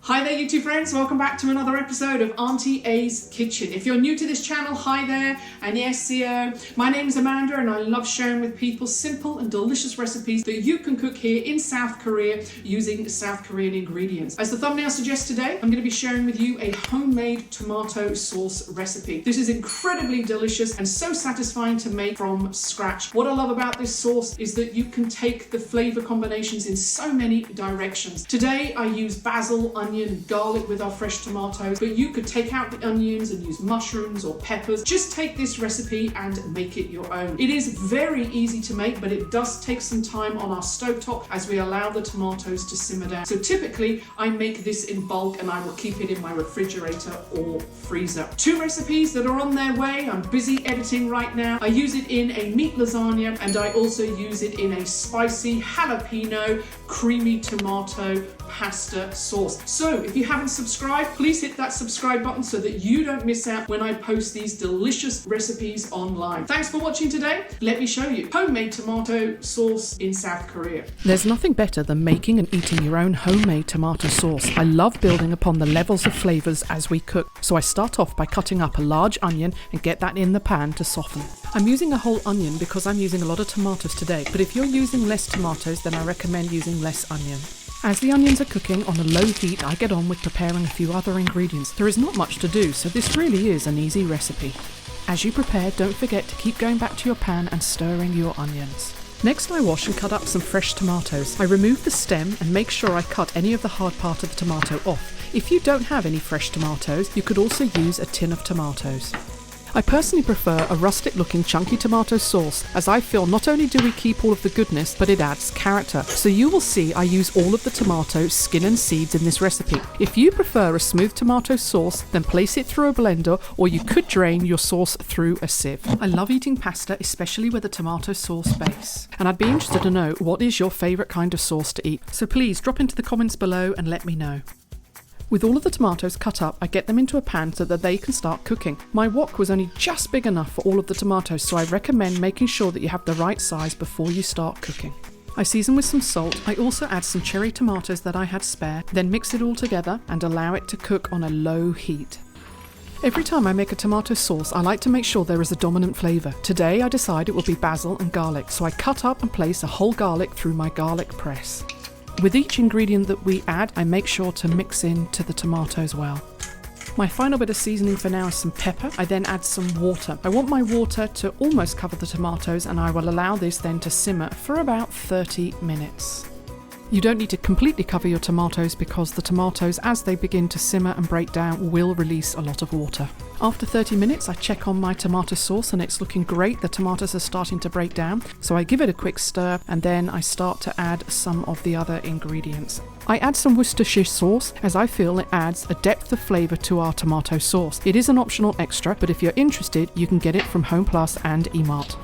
Hi there YouTube friends, welcome back to another episode of Auntie A's Kitchen. If you're new to this channel, hi there, and yes, my name is Amanda and I love sharing with people simple and delicious recipes that you can cook here in South Korea using South Korean ingredients. As the thumbnail suggests today, I'm going to be sharing with you a homemade tomato sauce recipe. This is incredibly delicious and so satisfying to make from scratch. What I love about this sauce is that you can take the flavor combinations in so many directions. Today I use basil, onion, and garlic with our fresh tomatoes, but you could take out the onions and use mushrooms or peppers. Just take this recipe and make it your own. It is very easy to make, but it does take some time on our stovetop as we allow the tomatoes to simmer down. So typically I make this in bulk and I will keep it in my refrigerator or freezer. Two recipes that are on their way. I'm busy editing right now. I use it in a meat lasagna and I also use it in a spicy jalapeno creamy tomato pasta sauce. So if you haven't subscribed, please hit that subscribe button so that you don't miss out when I post these delicious recipes online. Thanks for watching today. Let me show you homemade tomato sauce in South Korea. There's nothing better than making and eating your own homemade tomato sauce. I love building upon the levels of flavors as we cook. So I start off by cutting up a large onion and get that in the pan to soften. I'm using a whole onion because I'm using a lot of tomatoes today, but if you're using less tomatoes, then I recommend using less onion. As the onions are cooking on a low heat, I get on with preparing a few other ingredients. There is not much to do, so this really is an easy recipe. As you prepare, don't forget to keep going back to your pan and stirring your onions. Next, I wash and cut up some fresh tomatoes. I remove the stem and make sure I cut any of the hard part of the tomato off. If you don't have any fresh tomatoes, you could also use a tin of tomatoes. I personally prefer a rustic looking chunky tomato sauce, as I feel not only do we keep all of the goodness, but it adds character. So you will see I use all of the tomato skin and seeds in this recipe. If you prefer a smooth tomato sauce, then place it through a blender, or you could drain your sauce through a sieve. I love eating pasta, especially with a tomato sauce base. And I'd be interested to know, what is your favourite kind of sauce to eat? So please drop into the comments below and let me know. With all of the tomatoes cut up, I get them into a pan so that they can start cooking. My wok was only just big enough for all of the tomatoes, so I recommend making sure that you have the right size before you start cooking. I season with some salt. I also add some cherry tomatoes that I had spare, then mix it all together and allow it to cook on a low heat. Every time I make a tomato sauce, I like to make sure there is a dominant flavour. Today I decide it will be basil and garlic, so I cut up and place a whole garlic through my garlic press. With each ingredient that we add, I make sure to mix into the tomatoes well. My final bit of seasoning for now is some pepper. I then add some water. I want my water to almost cover the tomatoes, and I will allow this then to simmer for about 30 minutes. You don't need to completely cover your tomatoes because the tomatoes, as they begin to simmer and break down, will release a lot of water. After 30 minutes, I check on my tomato sauce and it's looking great. The tomatoes are starting to break down, so I give it a quick stir and then I start to add some of the other ingredients. I add some Worcestershire sauce as I feel it adds a depth of flavour to our tomato sauce. It is an optional extra, but if you're interested, you can get it from Home Plus and Emart.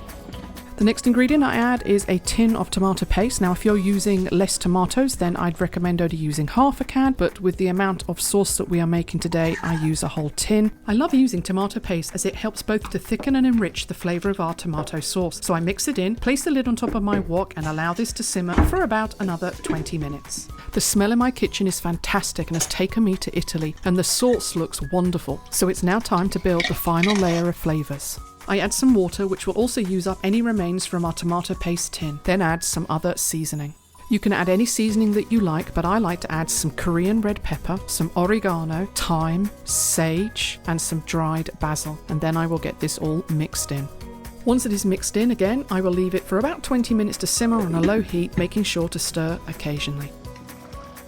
The next ingredient I add is a tin of tomato paste. Now if you're using less tomatoes, then I'd recommend only using half a can, but with the amount of sauce that we are making today, I use a whole tin. I love using tomato paste as it helps both to thicken and enrich the flavour of our tomato sauce. So I mix it in, place the lid on top of my wok and allow this to simmer for about another 20 minutes. The smell in my kitchen is fantastic and has taken me to Italy, and the sauce looks wonderful. So it's now time to build the final layer of flavours. I add some water, which will also use up any remains from our tomato paste tin, then add some other seasoning. You can add any seasoning that you like, but I like to add some Korean red pepper, some oregano, thyme, sage, and some dried basil, and then I will get this all mixed in. Once it is mixed in again, I will leave it for about 20 minutes to simmer on a low heat, making sure to stir occasionally.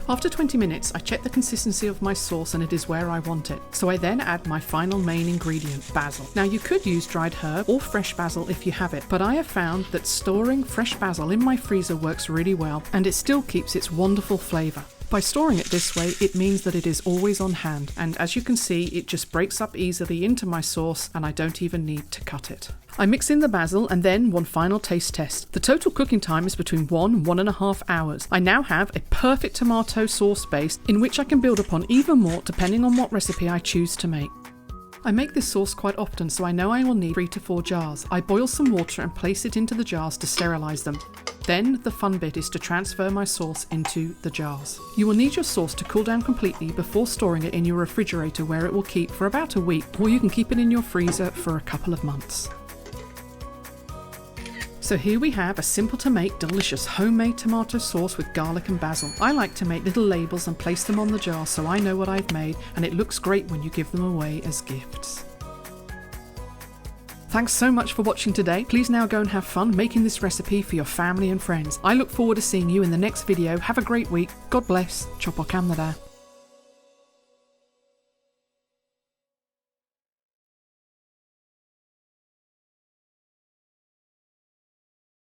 After 20 minutes, I check the consistency of my sauce and it is where I want it. So I then add my final main ingredient, basil. Now you could use dried herb or fresh basil if you have it, but I have found that storing fresh basil in my freezer works really well and it still keeps its wonderful flavour. By storing it this way, it means that it is always on hand, and as you can see, it just breaks up easily into my sauce and I don't even need to cut it. I mix in the basil and then one final taste test. The total cooking time is between 1 and 1.5 hours. I now have a perfect tomato sauce base in which I can build upon even more depending on what recipe I choose to make. I make this sauce quite often, so I know I will need 3 to 4 jars. I boil some water and place it into the jars to sterilise them. Then the fun bit is to transfer my sauce into the jars. You will need your sauce to cool down completely before storing it in your refrigerator, where it will keep for about a week, or you can keep it in your freezer for a couple of months. So here we have a simple to make delicious homemade tomato sauce with garlic and basil. I like to make little labels and place them on the jar so I know what I've made, and it looks great when you give them away as gifts. Thanks so much for watching today. Please now go and have fun making this recipe for your family and friends. I look forward to seeing you in the next video. Have a great week. God bless. Chop o' Canada.